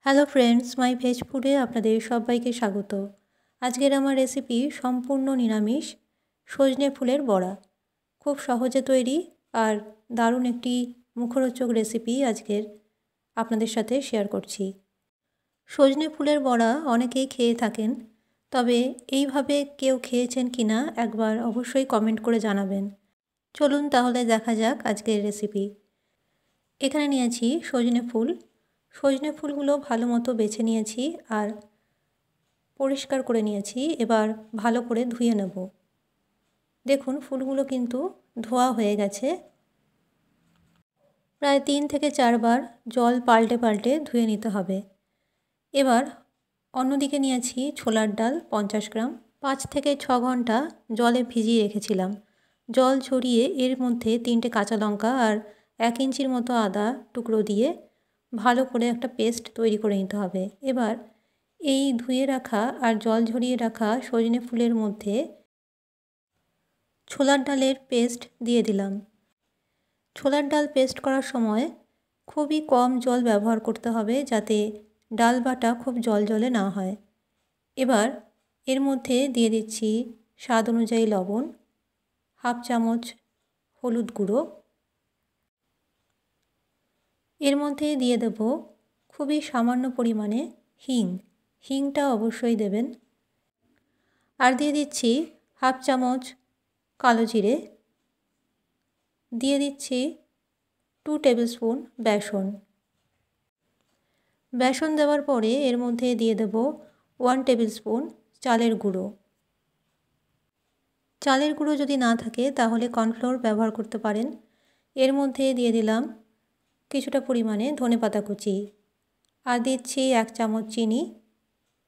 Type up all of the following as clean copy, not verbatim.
Hello friends, মাই veg ফুডে আপনাদের সবাইকে স্বাগত। আজকের আমার রেসিপি সম্পূর্ণ নিরামিষ সজনে ফুলের বড়া। খুব সহজে তৈরি আর দারুণ একটি মুখরোচক রেসিপি আজকের আপনাদের সাথে শেয়ার করছি। সজনে ফুলের বড়া অনেকেই খেয়ে থাকেন, তবে এইভাবে কেউ খেয়েছেন কি না একবার অবশ্যই কমেন্ট করে জানাবেন। চলুন তাহলে দেখা যাক আজকের রেসিপি। এখানে নিয়েছি সজনে ফুল। সজনে ফুলগুলো ভালো মতো বেছে নিয়েছি আর পরিষ্কার করে নিয়েছি। এবার ভালো করে ধুয়ে নেব। দেখুন ফুলগুলো কিন্তু ধোয়া হয়ে গেছে। প্রায় 3 থেকে 4 বার জল পাল্টে পাল্টে ধুয়ে নিতে হবে। এবার অন্যদিকে নিয়েছি ছোলার ডাল 50 গ্রাম। 5 থেকে 6 ঘন্টা জলে ভিজিয়ে রেখেছিলাম। জল ঝরিয়ে এর মধ্যে 3টে কাঁচা লঙ্কা আর 1 ইঞ্চির মতো আদা টুকরো দিয়ে ভালো করে একটা পেস্ট তৈরি করে নিতে হবে। এবার এই ধুয়ে রাখা আর জল ঝরিয়ে রাখা সজনে ফুলের মধ্যে ছোলার ডালের পেস্ট দিয়ে দিলাম। ছোলার ডাল পেস্ট করার সময় খুবই কম জল ব্যবহার করতে হবে, যাতে ডাল বাটা খুব জলজলে না হয়। এবার এর মধ্যে দিয়ে দিচ্ছি স্বাদ অনুযায়ী লবণ, হাফ চামচ হলুদ গুঁড়ো। এর মধ্যে দিয়ে দেব খুবই সামান্য পরিমাণে হিংটা অবশ্যই দেবেন। আর দিয়ে দিচ্ছি হাফ চামচ কালো জিরে, দিয়ে দিচ্ছি 2 টেবিল স্পুন বেসন। বেসন দেওয়ার পরে এর মধ্যে দিয়ে দেব 1 টেবিল স্পুন চালের গুঁড়ো। চালের গুঁড়ো যদি না থাকে তাহলে কর্নফ্লোর ব্যবহার করতে পারেন। এর মধ্যে দিয়ে দিলাম কিছুটা পরিমাণে ধনেপাতা কুচি আর দিচ্ছি 1 চামচ চিনি।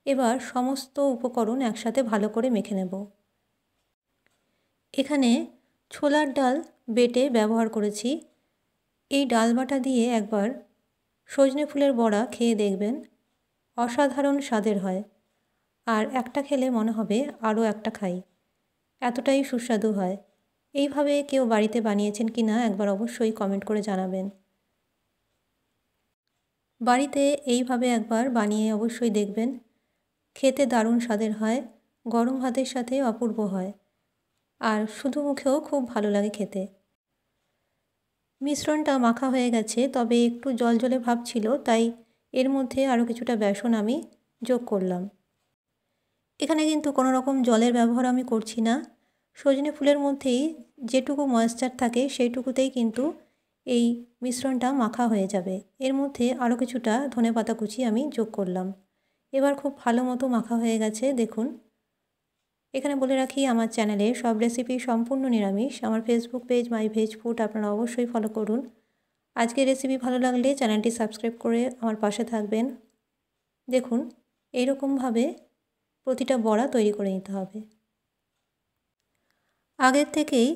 এবার সমস্ত উপকরণ একসাথে ভালো করে মেখে নেব। এখানে ছোলার ডাল বেটে ব্যবহার করেছি। এই ডাল বাটা দিয়ে একবার সজনে ফুলের বড়া খেয়ে দেখবেন, অসাধারণ স্বাদের হয়। আর একটা খেলে মনে হবে আরও একটা খাই, এতটাই সুস্বাদু হয়। এইভাবে কেউ বাড়িতে বানিয়েছেন কি না একবার অবশ্যই কমেন্ট করে জানাবেন। বাড়িতে এইভাবে একবার বানিয়ে অবশ্যই দেখবেন, খেতে দারুণ স্বাদের হয়, গরম ভাতের সাথে অপূর্ব হয় আর শুধু মুখেও খুব ভালো লাগে খেতে। মিশ্রণটা মাখা হয়ে গেছে, তবে একটু জলজলে ভাব ছিল, তাই এর মধ্যে আরও কিছুটা বেসন আমি যোগ করলাম। এখানে কিন্তু কোনো রকম জলের ব্যবহার আমি করছি না। সজনে ফুলের মধ্যেই যেটুকু ময়েশ্চার থাকে সেইটুকুতেই কিন্তু এই মিশ্রণটা মাখা হয়ে যাবে। এর মধ্যে আরও কিছুটা ধনেপাতা কুচি আমি যোগ করলাম। এবার খুব ভালো মতো মাখা হয়ে গেছে। দেখুন, এখানে বলে রাখি আমার চ্যানেলে সব রেসিপি সম্পূর্ণ নিরামিষ। আমার ফেসবুক পেজ মাই ভেজ ফুড আপনারা অবশ্যই ফলো করুন। আজকের রেসিপি ভালো লাগলে চ্যানেলটি সাবস্ক্রাইব করে আমার পাশে থাকবেন। দেখুন, এইরকমভাবে প্রতিটা বড়া তৈরি করে নিতে হবে। আগের থেকেই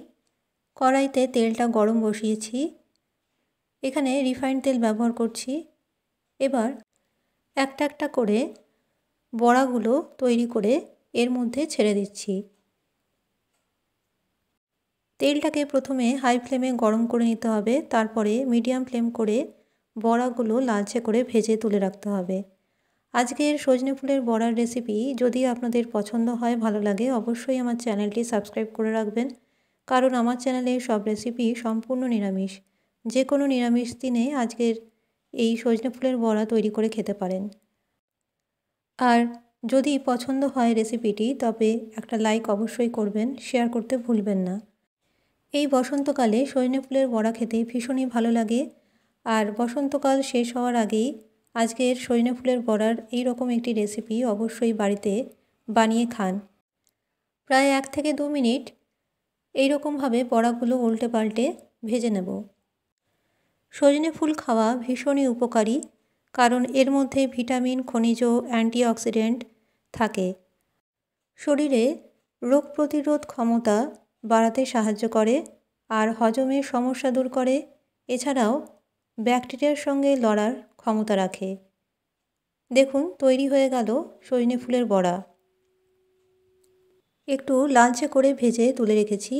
কড়াইতে তেলটা গরম বসিয়েছি। এখানে রিফাইন্ড তেল ব্যবহার করছি। এবার একটা একটা করে বড়াগুলো তৈরি করে এর মধ্যে ছেড়ে দিচ্ছি। তেলটাকে প্রথমে হাই ফ্লেমে গরম করে নিতে হবে, তারপরে মিডিয়াম ফ্লেম করে বড়াগুলো লালচে করে ভেজে তুলে রাখতে হবে। আজকের সজনে ফুলের বড়ার রেসিপি যদি আপনাদের পছন্দ হয়, ভালো লাগে, অবশ্যই আমার চ্যানেলটি সাবস্ক্রাইব করে রাখবেন, কারণ আমার চ্যানেলে সব রেসিপি সম্পূর্ণ নিরামিষ। যে কোনো নিরামিষ দিনে আজকের এই সজনে ফুলের বড়া তৈরি করে খেতে পারেন। আর যদি পছন্দ হয় রেসিপিটি, তবে একটা লাইক অবশ্যই করবেন, শেয়ার করতে ভুলবেন না। এই বসন্তকালে সজনে ফুলের বড়া খেতে ভীষণই ভালো লাগে। আর বসন্তকাল শেষ হওয়ার আগেই আজকের সজনে ফুলের বড়ার এই রকম একটি রেসিপি অবশ্যই বাড়িতে বানিয়ে খান। প্রায় 1 থেকে 2 মিনিট এই রকমভাবে বড়াগুলো উল্টে পাল্টে ভেজে নেব। সজনে ফুল খাওয়া ভীষণই উপকারী, কারণ এর মধ্যে ভিটামিন, খনিজ, অ্যান্টিঅক্সিডেন্ট থাকে। শরীরে রোগ প্রতিরোধ ক্ষমতা বাড়াতে সাহায্য করে আর হজমের সমস্যা দূর করে। এছাড়াও ব্যাকটেরিয়ার সঙ্গে লড়ার ক্ষমতা রাখে। দেখুন, তৈরি হয়ে গেল সজনে ফুলের বড়া। একটু লালচে করে ভেজে তুলে রেখেছি।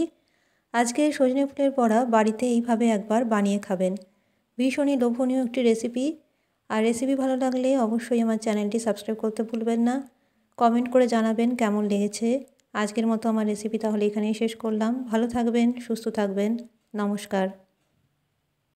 আজকের সজনে ফুলের বড়া বাড়িতে এইভাবে একবার বানিয়ে খাবেন। ভীষণই লোভনীয় একটি রেসিপি। আর রেসিপি ভালো লাগলে অবশ্যই আমার চ্যানেলটি সাবস্ক্রাইব করতে ভুলবেন না। কমেন্ট করে জানাবেন কেমন লেগেছে। আজকের মতো আমার রেসিপি তাহলে এখানেই শেষ করলাম। ভালো থাকবেন, সুস্থ থাকবেন। নমস্কার।